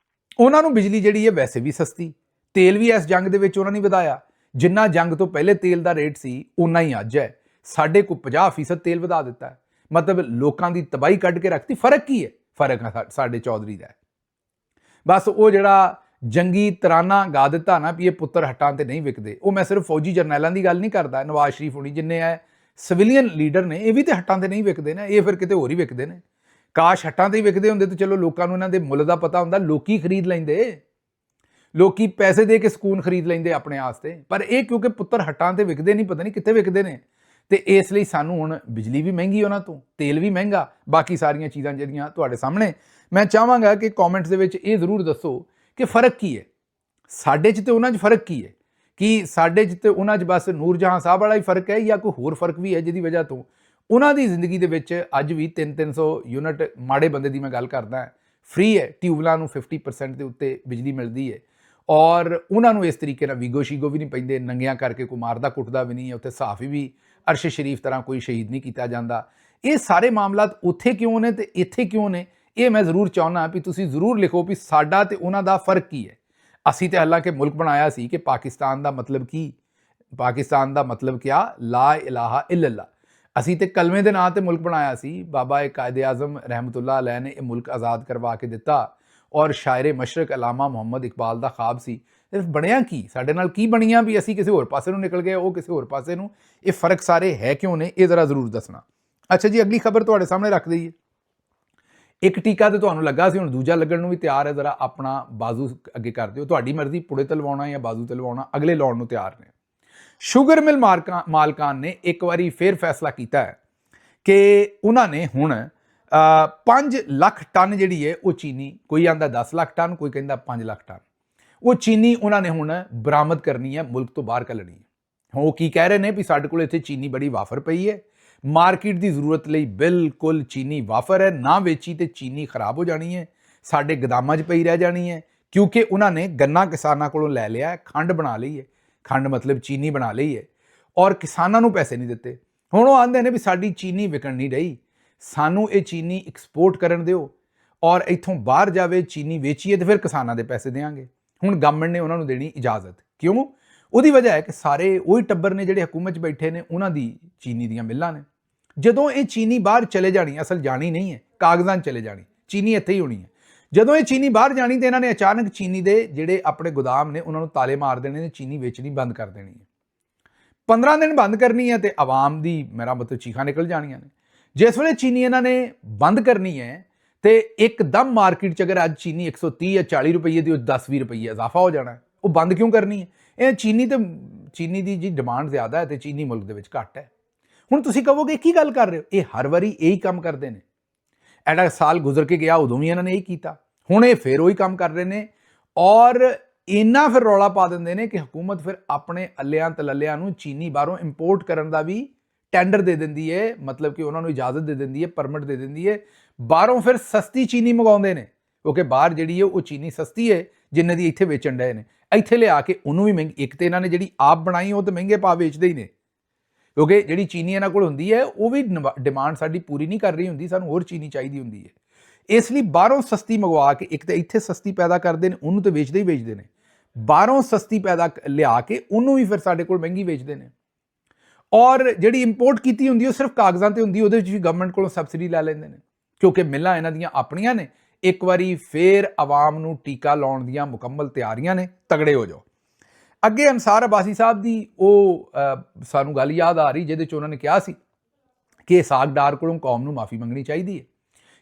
ਉਹਨਾਂ ਨੂੰ ਬਿਜਲੀ ਜਿਹੜੀ ਹੈ ਵੈਸੇ ਵੀ ਸਸਤੀ, ਤੇਲ ਵੀ ਇਸ ਜੰਗ ਦੇ ਵਿੱਚ ਉਹਨਾਂ ਨੇ ਵਧਾਇਆ। ਜਿੰਨਾ ਜੰਗ ਤੋਂ ਪਹਿਲੇ ਤੇਲ ਦਾ ਰੇਟ ਸੀ ਉਨਾ ਹੀ ਅੱਜ ਹੈ। ਸਾਡੇ ਕੋਲ 50% ਤੇਲ ਵਧਾ ਦਿੱਤਾ ਹੈ, ਮਤਲਬ ਲੋਕਾਂ ਦੀ ਤਬਾਹੀ ਕੱਢ ਕੇ ਰੱਖਤੀ। ਫਰਕ ਕੀ ਹੈ? ਫਰਕ ਸਾਡੇ ਚੌਧਰੀ ਦਾ ਹੈ। ਬਸ ਉਹ ਜਿਹੜਾ ਜੰਗੀ ਤਰਾਨਾ ਗਾ ਦਿੱਤਾ ਨਾ ਵੀ ਇਹ ਪੁੱਤਰ ਹੱਟਾਂ ਤੇ ਨਹੀਂ ਵਿਕਦੇ, ਉਹ ਮੈਂ ਸਿਰਫ ਫੌਜੀ ਜਰਨੈਲਾਂ ਦੀ ਗੱਲ ਨਹੀਂ ਕਰਦਾ। ਨਵਾਜ਼ ਸ਼ਰੀਫ ਹੁਣੀ ਜਿੰਨੇ ਹੈ ਸਿਵਲੀਅਨ ਲੀਡਰ ਨੇ, ਇਹ ਵੀ ਤੇ ਹੱਟਾਂ ਤੇ ਨਹੀਂ ਵਿਕਦੇ ਨੇ, ਇਹ ਫਿਰ ਕਿਤੇ ਹੋਰ ਹੀ ਵਿਕਦੇ ਨੇ। ਕਾਸ਼ ਹੱਟਾਂ ਤੇ ਹੀ ਵਿਕਦੇ ਹੁੰਦੇ ਤੇ ਚਲੋ ਲੋਕਾਂ ਨੂੰ ਇਹਨਾਂ ਦੇ ਮੁੱਲ ਦਾ ਪਤਾ ਹੁੰਦਾ, ਲੋਕੀ ਖਰੀਦ ਲੈਂਦੇ, ਲੋਕੀ ਪੈਸੇ ਦੇ ਕੇ ਸਕੂਨ ਖਰੀਦ ਲੈਂਦੇ ਆਪਣੇ ਆਸਤੇ। ਪਰ ਇਹ ਕਿਉਂਕਿ ਪੁੱਤਰ ਹੱਟਾਂ ਤੇ ਵਿਕਦੇ ਨਹੀਂ, ਪਤਾ ਨਹੀਂ ਕਿੱਥੇ ਵਿਕਦੇ ਨੇ, ਤੇ ਇਸ ਲਈ ਸਾਨੂੰ ਹੁਣ ਬਿਜਲੀ ਵੀ ਮਹਿੰਗੀ ਉਹਨਾਂ ਤੋਂ, ਤੇਲ ਵੀ ਮਹਿੰਗਾ, ਬਾਕੀ ਸਾਰੀਆਂ ਚੀਜ਼ਾਂ ਜਿਹੜੀਆਂ ਤੁਹਾਡੇ ਸਾਹਮਣੇ। ਮੈਂ ਚਾਹਾਂਗਾ ਕਿ ਕਮੈਂਟਸ ਦੇ ਵਿੱਚ ਇਹ ਜ਼ਰੂਰ ਦੱਸੋ ਕਿ ਫਰਕ ਕੀ ਹੈ ਸਾਡੇ 'ਚ ਤੇ ਉਹਨਾਂ 'ਚ। ਫਰਕ ਕੀ ਹੈ? ਕਿ ਸਾਡੇ 'ਚ ਤੇ ਉਹਨਾਂ 'ਚ ਬਸ ਨੂਰ ਜਹਾਂ ਸਾਹਿਬ ਵਾਲਾ ਹੀ ਫਰਕ ਹੈ ਜਾਂ ਕੋਈ ਹੋਰ ਫਰਕ ਵੀ ਹੈ ਜਿਹਦੀ ਵਜ੍ਹਾ ਤੋਂ ਉਹਨਾਂ ਦੀ ਜ਼ਿੰਦਗੀ ਦੇ ਵਿੱਚ ਅੱਜ ਵੀ 300 ਯੂਨਿਟ ਮਾੜੇ ਬੰਦੇ ਦੀ ਮੈਂ ਗੱਲ ਕਰਦਾ ਫ੍ਰੀ ਹੈ। ਟਿਊਬਲਾਂ ਨੂੰ 50% ਦੇ ਉੱਤੇ ਬਿਜਲੀ ਮਿਲਦੀ ਹੈ ਔਰ ਉਹਨਾਂ ਨੂੰ ਇਸ ਤਰੀਕੇ ਨਾਲ ਵੀਗੋ ਸ਼ੀਗੋ ਵੀ ਨਹੀਂ ਪੈਂਦੇ, ਨੰਗਿਆਂ ਕਰਕੇ ਕੋਈ ਮਾਰਦਾ ਕੁੱਟਦਾ ਵੀ ਨਹੀਂ ਹੈ, ਉੱਥੇ ਸਾਫੀ ਵੀ ਅਰਸ਼ ਸ਼ਰੀਫ ਤਰ੍ਹਾਂ ਕੋਈ ਸ਼ਹੀਦ ਨਹੀਂ ਕੀਤਾ ਜਾਂਦਾ। ਇਹ ਸਾਰੇ ਮਾਮਲਾਤ ਉੱਥੇ ਕਿਉਂ ਨੇ ਤੇ ਇੱਥੇ ਕਿਉਂ ਨੇ? ਇਹ ਮੈਂ ਜ਼ਰੂਰ ਚਾਹੁੰਦਾ ਵੀ ਤੁਸੀਂ ਜ਼ਰੂਰ ਲਿਖੋ ਵੀ ਸਾਡਾ ਤੇ ਉਹਨਾਂ ਦਾ ਫਰਕ ਕੀ ਹੈ। ਅਸੀਂ ਤੇ ਹਾਲਾਂਕਿ ਮੁਲਕ ਬਣਾਇਆ ਸੀ ਕਿ ਪਾਕਿਸਤਾਨ ਦਾ ਮਤਲਬ ਕੀ? ਪਾਕਿਸਤਾਨ ਦਾ ਮਤਲਬ ਕਿਆ? ਲਾ ਇਲਾਹਾ ਇल्लल्लाह। ਅਸੀਂ ਤੇ ਕਲਮੇ ਦੇ ਨਾਂ ਤੇ ਮੁਲਕ ਬਣਾਇਆ ਸੀ। ਬਾਬਾ ਕਾਇਦੇ ਆਜ਼ਮ ਰਹਿਮਤੁल्लाह अलैह ਨੇ ਇਹ ਮੁਲਕ ਆਜ਼ਾਦ ਕਰਵਾ ਕੇ ਦਿੱਤਾ ਔਰ ਸ਼ਾਇਰ ਮਸ਼ਰਕ ਅਲਾਮਾ ਮੁਹੰਮਦ ਇਕਬਾਲ ਦਾ ख्वाब ਸੀ। ਸਿਰਫ ਬਣਿਆ ਕੀ? ਸਾਡੇ ਨਾਲ ਕੀ ਬਣੀਆਂ ਵੀ ਅਸੀਂ ਕਿਸੇ ਹੋਰ ਪਾਸੇ ਨੂੰ ਨਿਕਲ ਗਏ, ਉਹ ਕਿਸੇ ਹੋਰ ਪਾਸੇ ਨੂੰ। ਇਹ ਫਰਕ ਸਾਰੇ ਹੈ ਕਿਉਂ ਨੇ? ਇਹ ਜ਼ਰਾ ਜ਼ਰੂਰ ਦੱਸਣਾ। ਅੱਛਾ ਜੀ, ਅਗਲੀ ਖਬਰ ਤੁਹਾਡੇ ਸਾਹਮਣੇ ਰੱਖ ਦਈਏ। ਇੱਕ ਟੀਕਾ ਤੇ ਤੁਹਾਨੂੰ ਲੱਗਾ ਸੀ, ਹੁਣ ਦੂਜਾ ਲੱਗਣ ਨੂੰ ਵੀ ਤਿਆਰ ਹੈ। ਜ਼ਰਾ ਆਪਣਾ ਬਾਜ਼ੂ ਅੱਗੇ ਕਰ ਦਿਓ, ਤੁਹਾਡੀ ਮਰਜ਼ੀ, ਪੁੜੇ ਤੇ ਲਵਾਉਣਾ ਜਾਂ ਬਾਜ਼ੂ ਤੇ ਲਵਾਉਣਾ, ਅਗਲੇ ਲਾਉਣ ਨੂੰ ਤਿਆਰ ਨੇ। ਸ਼ੂਗਰ ਮਿਲ ਮਾਲਕਾਨ ਨੇ ਇੱਕ ਵਾਰੀ ਫੇਰ ਫੈਸਲਾ ਕੀਤਾ ਹੈ ਕਿ ਉਹਨਾਂ ਨੇ ਹੁਣ 5 ਲੱਖ ਟਨ ਜਿਹੜੀ ਹੈ ਉਹ ਚੀਨੀ, ਕੋਈ ਆਂਦਾ 10 ਲੱਖ ਟਨ, ਕੋਈ ਕਹਿੰਦਾ 5 ਲੱਖ ਟਨ, ਉਹ ਚੀਨੀ ਉਹਨਾਂ ਨੇ ਹੁਣ ਬਰਾਮਦ ਕਰਨੀ ਹੈ, ਮੁਲਕ ਤੋਂ ਬਾਹਰ ਕੱਢਣੀ ਹੈ। ਉਹ ਕੀ ਕਹਿ ਰਹੇ ਨੇ ਵੀ ਸਾਡੇ ਕੋਲ ਇੱਥੇ ਚੀਨੀ ਬੜੀ ਵਾਫਰ ਪਈ ਹੈ, ਮਾਰਕੀਟ ਦੀ ਜ਼ਰੂਰਤ ਲਈ ਬਿਲਕੁਲ ਚੀਨੀ ਵਾਫਰ ਹੈ, ਨਾ ਵੇਚੀ ਤੇ ਚੀਨੀ ਖਰਾਬ ਹੋ ਜਾਣੀ ਹੈ, ਸਾਡੇ ਗਦਾਮਾਂ 'ਚ ਪਈ ਰਹਿ ਜਾਣੀ ਹੈ, ਕਿਉਂਕਿ ਉਹਨਾਂ ਨੇ ਗੰਨਾ ਕਿਸਾਨਾਂ ਕੋਲੋਂ ਲੈ ਲਿਆ ਹੈ, ਖੰਡ ਬਣਾ ਲਈ ਹੈ, ਖੰਡ ਮਤਲਬ ਚੀਨੀ ਬਣਾ ਲਈ ਹੈ, ਔਰ ਕਿਸਾਨਾਂ ਨੂੰ ਪੈਸੇ ਨਹੀਂ ਦਿੱਤੇ। ਹੁਣ ਉਹ ਆਂਦੇ ਨੇ ਵੀ ਸਾਡੀ ਚੀਨੀ ਵਿਕਣ ਨਹੀਂ ਰਹੀ, ਸਾਨੂੰ ਇਹ ਚੀਨੀ ਐਕਸਪੋਰਟ ਕਰਨ ਦਿਓ ਔਰ ਇੱਥੋਂ ਬਾਹਰ ਜਾਵੇ, ਚੀਨੀ ਵੇਚੀਏ ਤੇ ਫਿਰ ਕਿਸਾਨਾਂ ਦੇ ਪੈਸੇ ਦੇਵਾਂਗੇ। ਹੁਣ ਗਵਰਨਮੈਂਟ ਨੇ ਉਹਨਾਂ ਨੂੰ ਦੇਣੀ ਇਜਾਜ਼ਤ। ਕਿਉਂ? ਉਹਦੀ ਵਜ੍ਹਾ ਹੈ ਕਿ ਸਾਰੇ ਉਹੀ ਟੱਬਰ ਨੇ ਜਿਹੜੇ ਹਕੂਮਤ 'ਚ ਬੈਠੇ ਨੇ, ਉਹਨਾਂ ਦੀ ਚੀਨੀ ਦੀਆਂ ਮਿੱਲਾਂ ਨੇ। ਜਦੋਂ ਇਹ ਚੀਨੀ ਬਾਹਰ ਚਲੇ ਜਾਣੀ, ਅਸਲ ਜਾਣੀ ਨਹੀਂ ਹੈ, ਕਾਗਜ਼ਾਂ 'ਚ ਚਲੇ ਜਾਣੀ, ਚੀਨੀ ਇੱਥੇ ਹੀ ਹੋਣੀ ਹੈ। ਜਦੋਂ ਇਹ ਚੀਨੀ ਬਾਹਰ ਜਾਣੀ ਤੇ ਇਹਨਾਂ ਨੇ ਅਚਾਨਕ ਚੀਨੀ ਦੇ ਜਿਹੜੇ ਆਪਣੇ ਗੋਦਾਮ ਨੇ ਉਹਨਾਂ ਨੂੰ ਤਾਲੇ ਮਾਰ ਦੇਣੇ ਨੇ, ਚੀਨੀ ਵੇਚਣੀ ਬੰਦ ਕਰ ਦੇਣੀ ਹੈ। 15 ਦਿਨ ਬੰਦ ਕਰਨੀ ਹੈ ਤੇ ਆਵਾਮ ਦੀ ਮੇਰਾ ਮਤਲਬ ਚੀਖਾਂ ਨਿਕਲ ਜਾਣੀਆਂ ਨੇ। ਜਿਸ ਵੇਲੇ ਚੀਨੀ ਇਹਨਾਂ ਨੇ ਬੰਦ ਕਰਨੀ ਹੈ ਤੇ ਇੱਕਦਮ ਮਾਰਕੀਟ 'ਚ ਅਗਰ ਅੱਜ ਚੀਨੀ 130 ਜਾਂ 40 ਰੁਪਏ ਦੀ, ਉਹ 10-20 ਰੁਪਏ ਇਜ਼ਾਫਾ ਹੋ ਜਾਣਾ। ਉਹ ਬੰਦ ਕਿਉਂ ਕਰਨੀ ਹੈ? ਇਹ ਚੀਨੀ ਦੀ ਜੀ ਡਿਮਾਂਡ ਜ਼ਿਆਦਾ ਹੈ ਤੇ ਚੀਨੀ ਮੁਲਕ ਦੇ ਵਿੱਚ ਘੱਟ ਹੈ। ਹੁਣ ਤੁਸੀਂ ਕਹੋਗੇ ਕੀ ਗੱਲ ਕਰ ਰਹੇ ਹੋ? ਇਹ ਹਰ ਵਾਰੀ ਇਹੀ ਕੰਮ ਕਰਦੇ ਨੇ। ਐਡਾ ਸਾਲ ਗੁਜ਼ਰ ਕੇ ਗਿਆ, ਉਦੋਂ ਵੀ ਇਹਨਾਂ ਨੇ ਇਹੀ ਕੀਤਾ, ਹੁਣ ਇਹ ਫਿਰ ਉਹੀ ਕੰਮ ਕਰ ਰਹੇ ਨੇ। ਔਰ ਇੰਨਾ ਫਿਰ ਰੌਲਾ ਪਾ ਦਿੰਦੇ ਨੇ ਕਿ ਹਕੂਮਤ ਫਿਰ ਆਪਣੇ ਅੱਲਿਆਂ ਤਲੱਲਿਆਂ ਨੂੰ ਚੀਨੀ ਬਾਹਰੋਂ ਇੰਪੋਰਟ ਕਰਨ ਦਾ ਵੀ ਟੈਂਡਰ ਦੇ ਦਿੰਦੀ ਹੈ, ਮਤਲਬ ਕਿ ਉਹਨਾਂ ਨੂੰ ਇਜਾਜ਼ਤ ਦੇ ਦਿੰਦੀ ਹੈ, ਪਰਮਿਟ ਦੇ ਦਿੰਦੀ ਹੈ। ਬਾਹਰੋਂ ਫਿਰ ਸਸਤੀ ਚੀਨੀ ਮੰਗਾਉਂਦੇ ਨੇ, ਕਿਉਂਕਿ ਬਾਹਰ ਜਿਹੜੀ ਹੈ ਉਹ ਚੀਨੀ ਸਸਤੀ ਹੈ ਜਿੰਨੇ ਦੀ ਇੱਥੇ ਵੇਚਣ ਡਏ ਨੇ। ਇੱਥੇ ਲਿਆ ਕੇ ਉਹਨੂੰ ਵੀ ਮਹਿੰਗੀ, ਇੱਕ ਤੇ ਇਹਨਾਂ ਨੇ ਜਿਹੜੀ ਆਪ ਬਣਾਈ ਉਹ ਤਾਂ ਮਹਿੰਗੇ ਭਾਅ ਵੇਚਦੇ ਹੀ ਨੇ, ਕਿਉਂਕਿ ਜਿਹੜੀ ਚੀਨੀ ਇਹਨਾਂ ਕੋਲ ਹੁੰਦੀ ਹੈ ਉਹ ਵੀ ਡਿਮਾਂਡ ਸਾਡੀ ਪੂਰੀ ਨਹੀਂ ਕਰ ਰਹੀ ਹੁੰਦੀ, ਸਾਨੂੰ ਹੋਰ ਚੀਨੀ ਚਾਹੀਦੀ ਹੁੰਦੀ ਹੈ। ਇਸ ਲਈ ਬਾਹਰੋਂ ਸਸਤੀ ਮੰਗਵਾ ਕੇ, ਇੱਕ ਤਾਂ ਇੱਥੇ ਸਸਤੀ ਪੈਦਾ ਕਰਦੇ ਨੇ, ਉਹਨੂੰ ਤਾਂ ਵੇਚਦੇ ਹੀ ਵੇਚਦੇ ਨੇ, ਬਾਹਰੋਂ ਸਸਤੀ ਪੈਦਾ ਲਿਆ ਕੇ ਉਹਨੂੰ ਵੀ ਫਿਰ ਸਾਡੇ ਕੋਲ ਮਹਿੰਗੀ ਵੇਚਦੇ ਨੇ। ਔਰ ਜਿਹੜੀ ਇੰਪੋਰਟ ਕੀਤੀ ਹੁੰਦੀ ਉਹ ਸਿਰਫ ਕਾਗਜ਼ਾਂ ਤੇ ਹੁੰਦੀ, ਉਹਦੇ ਵਿੱਚ ਵੀ ਗਵਰਨਮੈਂਟ ਕੋਲੋਂ ਸਬਸਿਡੀ ਲੈ ਲੈਂਦੇ ਨੇ, ਕਿਉਂਕਿ ਮਿੱਲਾਂ ਇਹਨਾਂ ਦੀਆਂ ਆਪਣੀਆਂ ਨੇ। ਇੱਕ ਵਾਰੀ ਫੇਰ ਆਵਾਮ ਨੂੰ ਟੀਕਾ ਲਾਉਣ ਦੀਆਂ ਮੁਕੰਮਲ ਤਿਆਰੀਆਂ ਨੇ, ਤਗੜੇ ਹੋ ਜਾਓ। ਅੱਗੇ ਅੰਸਾਰ ਅਬਾਸੀ ਸਾਹਿਬ ਦੀ ਉਹ ਸਾਨੂੰ ਗੱਲ ਯਾਦ ਆ ਰਹੀ ਜਿਹਦੇ 'ਚ ਉਹਨਾਂ ਨੇ ਕਿਹਾ ਸੀ ਕਿ ਇਸਾਕ ਡਾਰ ਕੋਲੋਂ ਕੌਮ ਨੂੰ ਮਾਫੀ ਮੰਗਣੀ ਚਾਹੀਦੀ ਹੈ,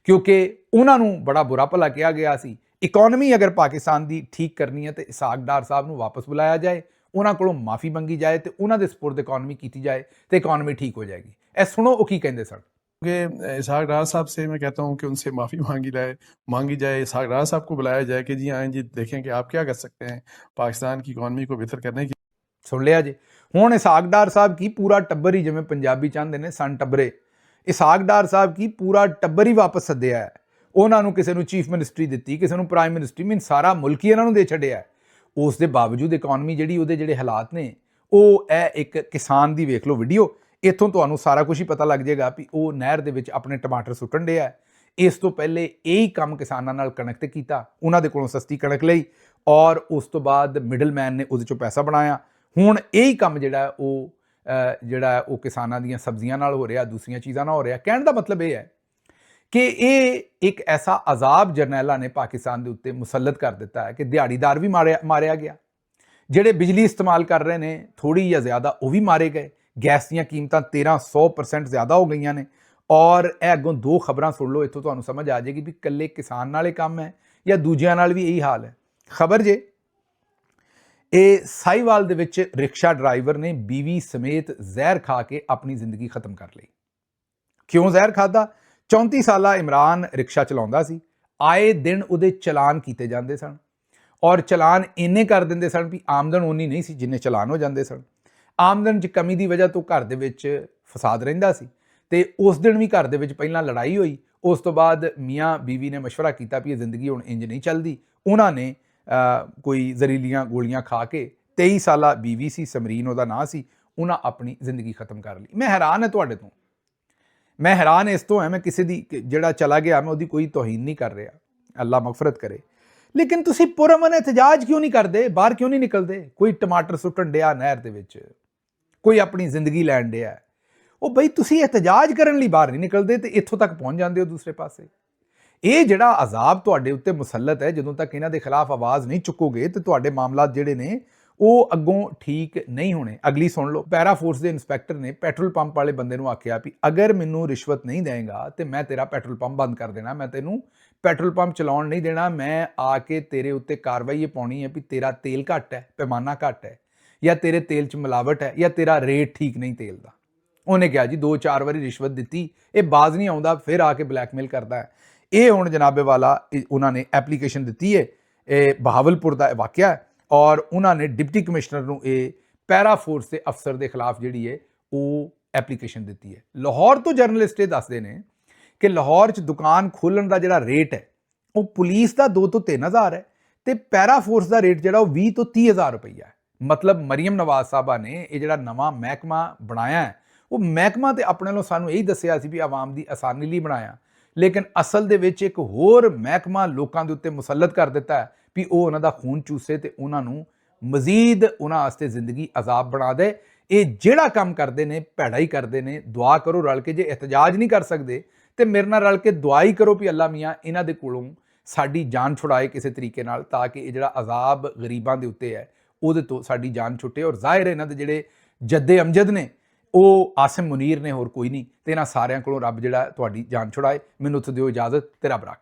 ਕਿਉਂਕਿ ਉਹਨਾਂ ਨੂੰ ਬੜਾ ਬੁਰਾ ਭਲਾ ਕਿਹਾ ਗਿਆ ਸੀ। ਇਕਨੋਮੀ ਅਗਰ ਪਾਕਿਸਤਾਨ ਦੀ ਠੀਕ ਕਰਨੀ ਹੈ ਤੇ ਇਸਾਕ ਡਾਰ ਸਾਹਿਬ ਨੂੰ ਵਾਪਸ ਬੁਲਾਇਆ ਜਾਏ, ਉਹਨਾਂ ਕੋਲੋਂ ਮਾਫੀ ਮੰਗੀ ਜਾਏ ਤੇ ਉਹਨਾਂ ਦੇ ਸਪੁਰਦ ਇਕਨੋਮੀ ਕੀਤੀ ਜਾਏ ਤੇ ਇਕਨੋਮੀ ठीक हो जाएगी। ਇਹ ਸੁਣੋ ਉਹ ਕੀ ਕਹਿੰਦੇ ਸਨ। इसहाक डार साहब से मैं कहता हूँ कि उनसे माफ़ी मांगी जाए, इसहाक डार साहब को बुलाया जाए कि जी आएँ जी, देखें कि आप क्या कर सकते हैं पाकिस्तान की इकॉनमी को बेहतर करने की। सुन लिया जी। हुण इसहाक डार साहब की पूरा टब्बर ही, जिवें पंजाबी चाहते ने सन टब्बरे, इसहाक डार साहब की पूरा टब्बर ही वापस सद्दिया है। ਉਹਨਾਂ ਨੂੰ ਕਿਸੇ ਨੂੰ ਚੀਫ ਮਿਨਿਸਟਰੀ ਦਿੱਤੀ, ਕਿਸੇ ਨੂੰ ਪ੍ਰਾਈਮ ਮਿਨਿਸਟਰੀ, ਮੀਨ ਸਾਰਾ ਮੁਲਕ ਹੀ ਇਹਨਾਂ ਨੂੰ ਦੇ ਛੱਡਿਆ। ਉਸ ਦੇ ਬਾਵਜੂਦ ਇਕਨੋਮੀ ਜਿਹੜੀ ਉਹਦੇ ਜਿਹੜੇ ਹਾਲਾਤ ਨੇ, ਉਹ ਇਹ ਇੱਕ ਕਿਸਾਨ ਦੀ ਵੇਖ ਲਓ ਵੀਡੀਓ, ਇੱਥੋਂ ਤੁਹਾਨੂੰ ਸਾਰਾ ਕੁਝ ਹੀ ਪਤਾ ਲੱਗ ਜਾਏਗਾ ਵੀ ਉਹ ਨਹਿਰ ਦੇ ਵਿੱਚ ਆਪਣੇ ਟਮਾਟਰ ਸੁੱਟਣ ਡਿਆ। ਇਸ ਤੋਂ ਪਹਿਲੇ ਇਹੀ ਕੰਮ ਕਿਸਾਨਾਂ ਨਾਲ ਕਣਕ ਤੇ ਕੀਤਾ, ਉਹਨਾਂ ਦੇ ਕੋਲੋਂ ਸਸਤੀ ਕਣਕ ਲਈ ਔਰ ਉਸ ਤੋਂ ਬਾਅਦ ਮਿਡਲਮੈਨ ਨੇ ਉਹਦੇ ਚੋਂ ਪੈਸਾ ਬਣਾਇਆ। ਹੁਣ ਇਹੀ ਕੰਮ ਜਿਹੜਾ ਉਹ ਕਿਸਾਨਾਂ ਦੀਆਂ ਸਬਜ਼ੀਆਂ ਨਾਲ ਹੋ ਰਿਹਾ, ਦੂਸਰੀਆਂ ਚੀਜ਼ਾਂ ਨਾਲ ਹੋ ਰਿਹਾ। ਕਹਿਣ ਦਾ ਮਤਲਬ ਇਹ ਹੈ ਕਿ ਇਹ ਇੱਕ ਐਸਾ ਅਜ਼ਾਬ ਜਰਨੈਲਾਂ ਨੇ ਪਾਕਿਸਤਾਨ ਦੇ ਉੱਤੇ ਮੁਸੱਲਤ ਕਰ ਦਿੱਤਾ ਹੈ ਕਿ ਦਿਹਾੜੀਦਾਰ ਵੀ ਮਾਰਿਆ ਗਿਆ, ਜਿਹੜੇ ਬਿਜਲੀ ਇਸਤੇਮਾਲ ਕਰ ਰਹੇ ਨੇ ਥੋੜੀ ਜਾਂ ਜ਼ਿਆਦਾ ਉਹ ਵੀ ਮਾਰੇ ਗਏ। ਗੈਸ ਦੀਆਂ ਕੀਮਤਾਂ 1300% ਜ਼ਿਆਦਾ ਹੋ ਗਈਆਂ ਨੇ। ਔਰ ਇਹ ਅੱਗੋਂ ਦੋ ਖਬਰਾਂ ਸੁਣ ਲਓ, ਇੱਥੋਂ ਤੁਹਾਨੂੰ ਸਮਝ ਆ ਜਾਏਗੀ ਵੀ ਇਕੱਲੇ ਕਿਸਾਨ ਨਾਲ ਇਹ ਕੰਮ ਹੈ ਜਾਂ ਦੂਜਿਆਂ ਨਾਲ ਵੀ ਇਹੀ ਹਾਲ ਹੈ। ਖਬਰ ਜੇ ਇਹ ਸਾਹੀਵਾਲ ਦੇ ਵਿੱਚ ਰਿਕਸ਼ਾ ਡਰਾਈਵਰ ਨੇ ਬੀਵੀ ਸਮੇਤ ਜ਼ਹਿਰ ਖਾ ਕੇ ਆਪਣੀ ਜ਼ਿੰਦਗੀ ਖਤਮ ਕਰ ਲਈ। ਕਿਉਂ ਜ਼ਹਿਰ ਖਾਦਾ? 34 ਸਾਲਾ ਇਮਰਾਨ ਰਿਕਸ਼ਾ ਚਲਾਉਂਦਾ ਸੀ, ਆਏ ਦਿਨ ਉਹਦੇ ਚਲਾਨ ਕੀਤੇ ਜਾਂਦੇ ਸਨ ਔਰ ਚਲਾਨ ਇੰਨੇ ਕਰ ਦਿੰਦੇ ਸਨ ਵੀ ਆਮਦਨ ਉਨੀ ਨਹੀਂ ਸੀ ਜਿੰਨੇ ਚਲਾਨ ਹੋ ਜਾਂਦੇ ਸਨ। ਆਮਦਨ 'ਚ ਕਮੀ ਦੀ ਵਜ੍ਹਾ ਤੋਂ ਘਰ ਦੇ ਵਿੱਚ ਫਸਾਦ ਰਹਿੰਦਾ ਸੀ ਤੇ ਉਸ ਦਿਨ ਵੀ ਘਰ ਦੇ ਵਿੱਚ ਪਹਿਲਾਂ ਲੜਾਈ ਹੋਈ। ਉਸ ਤੋਂ ਬਾਅਦ ਮੀਆਂ ਬੀਵੀ ਨੇ ਮਸ਼ਵਰਾ ਕੀਤਾ ਵੀ ਇਹ ਜ਼ਿੰਦਗੀ ਹੁਣ ਇੰਜ ਨਹੀਂ ਚੱਲਦੀ। ਉਹਨਾਂ ਨੇ ਕੋਈ ਜ਼ਹਿਰੀਲੀਆਂ ਗੋਲੀਆਂ ਖਾ ਕੇ, 23 ਸਾਲਾ ਬੀਵੀ ਸੀ, ਸਮਰੀਨ ਉਹਦਾ ਨਾਂ ਸੀ, ਉਹਨਾਂ ਆਪਣੀ ਜ਼ਿੰਦਗੀ ਖਤਮ ਕਰ ਲਈ। ਮੈਂ ਹੈਰਾਨ ਹਾਂ ਤੁਹਾਡੇ ਤੋਂ, ਮੈਂ ਹੈਰਾਨ ਇਸ ਤੋਂ ਹੈ, ਮੈਂ ਕਿਸੇ ਦੀ ਜਿਹੜਾ ਚਲਾ ਗਿਆ ਮੈਂ ਉਹਦੀ ਕੋਈ ਤੋਹੀਨ ਨਹੀਂ ਕਰ ਰਿਹਾ, ਅੱਲਾ ਮਗਫਰਤ ਕਰੇ, ਲੇਕਿਨ ਤੁਸੀਂ ਪੁਰਅਮਨ ਇhtਜਾਜ ਕਿਉਂ ਨਹੀਂ ਕਰਦੇ? ਬਾਹਰ ਕਿਉਂ ਨਹੀਂ ਨਿਕਲਦੇ? ਕੋਈ ਟਮਾਟਰ ਸੁੱਟਣ ਡਿਆ ਨਹਿਰ ਦੇ ਵਿੱਚ, ਕੋਈ ਆਪਣੀ ਜ਼ਿੰਦਗੀ ਲੈਣ ਡਿਆ, ਉਹ ਬਈ ਤੁਸੀਂ ਇhtਜਾਜ ਕਰਨ ਲਈ ਬਾਹਰ ਨਹੀਂ ਨਿਕਲਦੇ ਤੇ ਇੱਥੋਂ ਤੱਕ ਪਹੁੰਚ ਜਾਂਦੇ ਹੋ ਦੂਸਰੇ ਪਾਸੇ। ਇਹ ਜਿਹੜਾ ਅਜ਼ਾਬ ਤੁਹਾਡੇ ਉੱਤੇ ਮੁਸੱਲਤ ਹੈ, ਜਦੋਂ ਤੱਕ ਇਹਨਾਂ ਦੇ ਖਿਲਾਫ ਆਵਾਜ਼ ਨਹੀਂ ਚੁੱਕੋਗੇ ਤੇ ਤੁਹਾਡੇ ਮਾਮਲਾਤ ਜਿਹੜੇ ਨੇ ਉਹ ਅੱਗੋਂ ਠੀਕ ਨਹੀਂ ਹੋਣੇ। ਅਗਲੀ ਸੁਣ ਲਓ। ਪੈਰਾ ਫੋਰਸ ਦੇ ਇੰਸਪੈਕਟਰ ਨੇ ਪੈਟਰੋਲ ਪੰਪ ਵਾਲੇ ਬੰਦੇ ਨੂੰ ਆਖਿਆ ਵੀ ਅਗਰ ਮੈਨੂੰ ਰਿਸ਼ਵਤ ਨਹੀਂ ਦੇਂਗਾ ਤੇ ਮੈਂ ਤੇਰਾ ਪੈਟਰੋਲ ਪੰਪ ਬੰਦ ਕਰ ਦੇਣਾ, ਮੈਂ ਤੈਨੂੰ ਪੈਟਰੋਲ ਪੰਪ ਚਲਾਉਣ ਨਹੀਂ ਦੇਣਾ, ਮੈਂ ਆ ਕੇ ਤੇਰੇ ਉੱਤੇ ਕਾਰਵਾਈ ਇਹ ਪਾਉਣੀ ਹੈ ਵੀ ਤੇਰਾ ਤੇਲ ਘੱਟ ਹੈ, ਪੈਮਾਨਾ ਘੱਟ ਹੈ, ਜਾਂ ਤੇਰੇ ਤੇਲ 'ਚ ਮਿਲਾਵਟ ਹੈ, ਜਾਂ ਤੇਰਾ ਰੇਟ ਠੀਕ ਨਹੀਂ ਤੇਲ ਦਾ। ਉਹਨੇ ਕਿਹਾ ਜੀ 2-4 ਵਾਰੀ ਰਿਸ਼ਵਤ ਦਿੱਤੀ, ਇਹ ਬਾਜ਼ ਨਹੀਂ ਆਉਂਦਾ, ਫਿਰ ਆ ਕੇ ਬਲੈਕਮੇਲ ਕਰਦਾ ਹੈ। ਇਹ ਹੁਣ ਜਨਾਬੇ ਵਾਲਾ ਉਹਨਾਂ ਨੇ ਐਪਲੀਕੇਸ਼ਨ ਦਿੱਤੀ ਹੈ, ਇਹ ਬਹਾਵਲਪੁਰ ਦਾ ਵਾਕਿਆ ਹੈ ਔਰ ਉਹਨਾਂ ਨੇ ਡਿਪਟੀ ਕਮਿਸ਼ਨਰ ਨੂੰ ਇਹ ਪੈਰਾ ਫੋਰਸ ਦੇ ਅਫਸਰ ਦੇ ਖਿਲਾਫ ਜਿਹੜੀ ਹੈ ਉਹ ਐਪਲੀਕੇਸ਼ਨ ਦਿੱਤੀ ਹੈ। ਲਾਹੌਰ ਤੋਂ ਜਰਨਲਿਸਟ ਇਹ ਦੱਸਦੇ ਨੇ ਕਿ ਲਾਹੌਰ 'ਚ ਦੁਕਾਨ ਖੋਲ੍ਹਣ ਦਾ ਜਿਹੜਾ ਰੇਟ ਹੈ ਉਹ ਪੁਲਿਸ ਦਾ 2 ਤੋਂ 3 ਹਜ਼ਾਰ ਹੈ ਤੇ ਪੈਰਾ ਫੋਰਸ ਦਾ ਰੇਟ ਜਿਹੜਾ ਉਹ 20 ਤੋਂ 30 ਹਜ਼ਾਰ ਰੁਪਈਆ ਹੈ। ਮਤਲਬ ਮਰੀਮ ਨਵਾਜ਼ ਸਾਹਿਬਾ ਨੇ ਇਹ ਜਿਹੜਾ ਨਵਾਂ ਮਹਿਕਮਾ ਬਣਾਇਆ ਹੈ ਉਹ ਮਹਿਕਮਾ ਤੇ ਆਪਣੇ ਵੱਲੋਂ ਸਾਨੂੰ ਇਹੀ ਦੱਸਿਆ ਸੀ ਵੀ ਆਵਾਮ ਦੀ ਆਸਾਨੀ ਲਈ ਬਣਾਇਆ, ਲੇਕਿਨ ਅਸਲ ਦੇ ਵਿੱਚ ਇੱਕ ਹੋਰ ਮਹਿਕਮਾ ਲੋਕਾਂ ਦੇ ਉੱਤੇ ਮੁਸੱਲਤ ਕਰ ਦਿੱਤਾ ਹੈ ਵੀ ਉਹ ਉਹਨਾਂ ਦਾ ਖੂਨ ਚੂਸੇ ਤੇ ਉਹਨਾਂ ਨੂੰ ਮਜ਼ੀਦ ਉਹਨਾਂ ਵਾਸਤੇ ਜ਼ਿੰਦਗੀ ਅਜ਼ਾਬ ਬਣਾ ਦੇ। ਇਹ ਜਿਹੜਾ ਕੰਮ ਕਰਦੇ ਨੇ ਭੈੜਾ ਹੀ ਕਰਦੇ ਨੇ। ਦੁਆ ਕਰੋ ਰਲ ਕੇ, ਜੇ ਇhtਜਾਜ ਨਹੀਂ ਕਰ ਸਕਦੇ ਤੇ ਮੇਰੇ ਨਾਲ ਰਲ ਕੇ ਦੁਆ ਹੀ ਕਰੋ ਵੀ ਅੱਲਾ ਮੀਆਂ ਇਹਨਾਂ ਦੇ ਕੋਲੋਂ ਸਾਡੀ ਜਾਨ ਛੁਡਾਏ ਕਿਸੇ ਤਰੀਕੇ ਨਾਲ, ਤਾਂ ਕਿ ਇਹ ਜਿਹੜਾ ਅਜ਼ਾਬ ਗਰੀਬਾਂ ਦੇ ਉੱਤੇ ਹੈ ਉਹਦੇ ਤੋਂ ਸਾਡੀ ਜਾਨ ਛੁੱਟੇ। ਔਰ ਜ਼ਾਹਿਰ ਹੈ ਇਹਨਾਂ ਦੇ ਜਿਹੜੇ ਜੱਦੇ ਅਮਜਦ ਨੇ ਉਹ ਆਸਿਮ ਮੁਨੀਰ ਨੇ, ਹੋਰ ਕੋਈ ਨਹੀਂ, ਤੇ ਇਹਨਾਂ ਸਾਰਿਆਂ ਕੋਲੋਂ ਰੱਬ ਜਿਹੜਾ ਤੁਹਾਡੀ ਜਾਨ ਛੁਡਾਏ। ਮੈਨੂੰ ਉੱਥੇ ਦਿਓ ਇਜਾਜ਼ਤ ਤੇ ਰੱਬ ਰੱਖ।